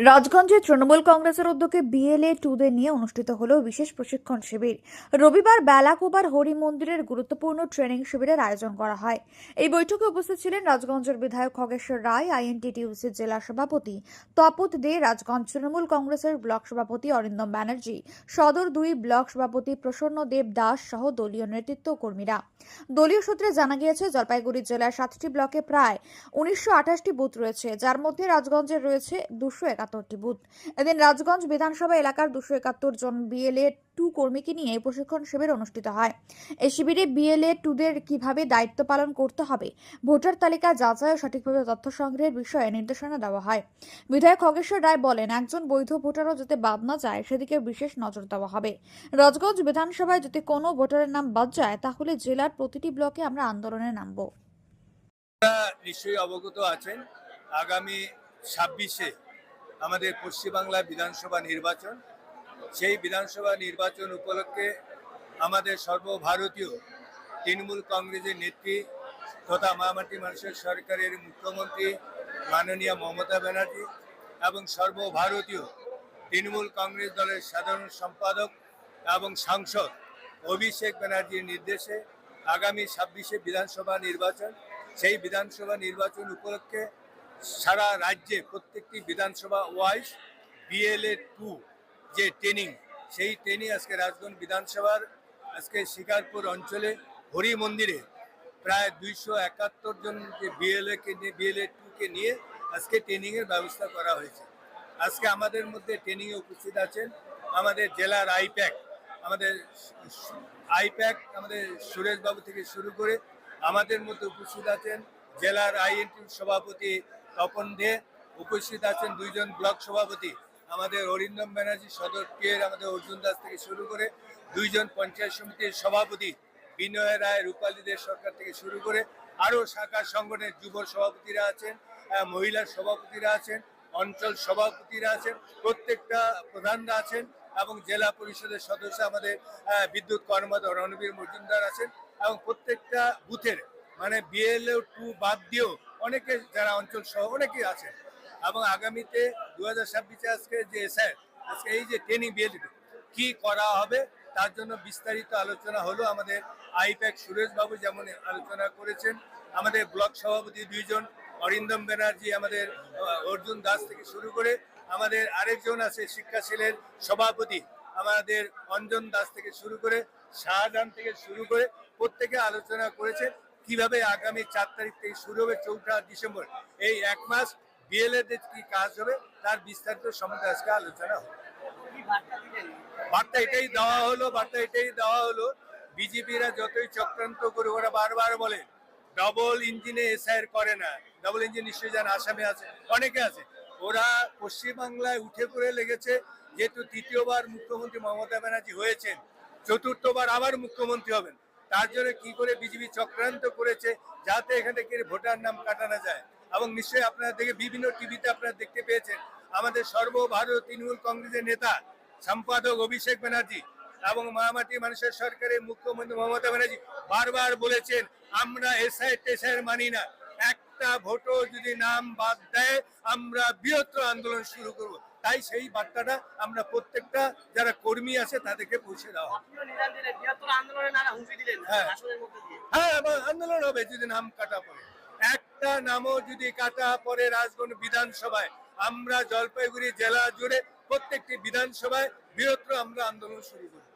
রাজগঞ্জে তৃণমূল কংগ্রেসের উদ্যোগে বিএলএ 2দের নিয়ে অনুষ্ঠিত হলো বিশেষ প্রশিক্ষণ শিবির। রবিবার বেলাকোবার হরি মন্দিরের গুরুত্বপূর্ণ ট্রেনিং শিবিরের আয়োজন করা হয়। এই বৈঠকে উপস্থিত ছিলেন রাজগঞ্জের বিধায়ক খগেশ্বর রায়, আইএনটিটিউসির জেলা সভাপতি তপত দে, রাজগঞ্জ তৃণমূল কংগ্রেসের ব্লক সভাপতি অরিন্দম ব্যানার্জি, সদর 2 ব্লক সভাপতি প্রসন্ন দেব দাস সহ দলীয় নেতৃত্ব কর্মীরা। দলীয় সূত্রে জানা গিয়েছে, জলপাইগুড়ি জেলার 7টি ব্লকে প্রায় 1928টি বুথ রয়েছে, যার মধ্যে রাজগঞ্জের রয়েছে 271টি বুথ। এদিন রাজগঞ্জ বিধানসভা এলাকার 271 জন বিএলএ 2 কর্মীকে নিয়ে প্রশিক্ষণ শিবির অনুষ্ঠিত হয়। এই শিবিরে বিএলএ 2দের কিভাবে দায়িত্ব পালন করতে হবে, ভোটার তালিকা যাচাই ও সঠিকভাবে তথ্য সংগ্রহের বিষয়ে নির্দেশনা দেওয়া হয়। বিধায়ক খগেশ্বর রায় বলেন, একজন বৈধ ভোটারও যাতে বাদ না যায় সেদিকে বিশেষ নজর দেওয়া হবে। রাজগঞ্জ বিধানসভায় যদি কোনো ভোটারের নাম বাদ যায় তাহলে জেলার প্রতিটি ব্লকে আমরা আন্দোলনে নামব। নিশ্চয়ই অবগত আছেন, আগামী 26-এ আমাদের পশ্চিমবাংলা বিধানসভা নির্বাচন। সেই বিধানসভা নির্বাচন উপলক্ষে আমাদের সর্বভারতীয় তৃণমূল কংগ্রেসের নেত্রী তথা মামাটি মানুষের সরকারের মুখ্যমন্ত্রী মাননীয় মমতা ব্যানার্জি এবং সর্বভারতীয় তৃণমূল কংগ্রেস দলের সাধারণ সম্পাদক এবং সাংসদ অভিষেক ব্যানার্জির নির্দেশে আগামী 26-এ বিধানসভা নির্বাচন। সেই বিধানসভা নির্বাচন উপলক্ষে সারা রাজ্যে প্রত্যেকটি বিধানসভা ওয়াইজ বিএলএ 2 যে ট্রেনিং, সেই ট্রেনিং আজকে রাজগঞ্জ বিধানসভার আজকে শিকারপুর অঞ্চলে হরি মন্দিরে প্রায় 271 জন যে বিএলএ 2কে নিয়ে আজকে ট্রেনিংয়ের ব্যবস্থা করা হয়েছে। আজকে আমাদের মধ্যে ট্রেনিংয়ে উপস্থিত আছেন আমাদের জেলার আইপ্যাক আমাদের সুরেশবাবু থেকে শুরু করে আমাদের মধ্যে উপস্থিত আছেন জেলার আইএনটি সভাপতি তপন দে, উপস্থিত আছেন 2 জন ব্লক সভাপতি আমাদের অরিন্দম ব্যানার্জি, সদর টিয়ের আমাদের অর্জুন দাস থেকে শুরু করে 2 জন পঞ্চায়েত সমিতির সভাপতি বিনয় রায়, রূপালীদের সরকার থেকে শুরু করে আরও শাখা সংগঠনের যুব সভাপতিরা আছেন, মহিলা সভাপতিরা আছেন, অঞ্চল সভাপতিরা আছেন, প্রত্যেকটা প্রধানরা আছেন এবং জেলা পরিষদের সদস্য আমাদের বিদ্যুৎ কর্মকর্তা রণবীর মজুমদার আছেন এবং প্রত্যেকটা বুথের মানে বিএলএ 2 বাদ দিয়েও অনেকে যারা অঞ্চল সহ অনেকেই আছেন। এবং আগামীতে 2026-এ আজকে যে আজকে এই যে ট্রেনিং বিএলএ কি করা হবে তার জন্য বিস্তারিত আলোচনা হলো। আমাদের আইপ্যাক সুরেশবাবু যেমন আলোচনা করেছেন, আমাদের ব্লক সভাপতি 2 জন অরিন্দম ব্যানার্জি, আমাদের অর্জুন দাস থেকে শুরু করে আমাদের আরেকজন আছে শিক্ষাশীলের সভাপতি আমাদের অঞ্জন দাস থেকে শুরু করে শাহজাহান থেকে শুরু করে প্রত্যেকে আলোচনা করেছে কিভাবে আগামী 4 তারিখ থেকে শুরু হবে 4 ডিসেম্বর এই 1 মাস বিএলএ কি কাজ হবে তার বিস্তারিত সম্বন্ধে আজকে আলোচনা হবে। বার্তা এটাই দেওয়া হলো বিজেপিরা যতই চক্রান্ত করে ওরা বারবার বলে ডবল ইঞ্জিনে এসআইআর করে না। ডবল ইঞ্জিন নিশ্চয়ই জান আসামে আছে, অনেকে আছে। ওরা পশ্চিমবাংলায় উঠে পড়ে লেগেছে, যেহেতু 3য়বার মুখ্যমন্ত্রী মমতা ব্যানার্জি হয়েছেন, 4র্থবার আবার মুখ্যমন্ত্রী হবেন, তার জন্য কি করে বিজেপি চক্রান্ত করেছে যাতে এখান থেকে ভোটার নাম কাটানো যায়। এবং নিশ্চয়ই আপনারা দেখে বিভিন্ন টিভিতে আপনারা দেখতে পেয়েছেন আমাদের সর্বভারতীয় তৃণমূল কংগ্রেসের নেতা সম্পাদক অভিষেক ব্যানার্জি এবং মামাটি মানুষের সরকারের মুখ্যমন্ত্রী মমতা ব্যানার্জি বারবার বলেছেন আমরা এসআইআর মানি না, একটা ভোটও যদি নাম বাদ দেয় আমরা বৃহত্তর আন্দোলন শুরু করব। তাই সেই বার্তাটা আমরা প্রত্যেকটা যারা কর্মী আছে তাদেরকে পৌঁছে দেওয়া। হ্যাঁ, আন্দোলন হবে যদি নাম কাটা পড়ে। একটা নামও যদি কাটা পড়ে রাজগঞ্জ বিধানসভায়, আমরা জলপাইগুড়ি জেলা জুড়ে প্রত্যেকটি বিধানসভায় বৃহত্তর আমরা আন্দোলন শুরু করব।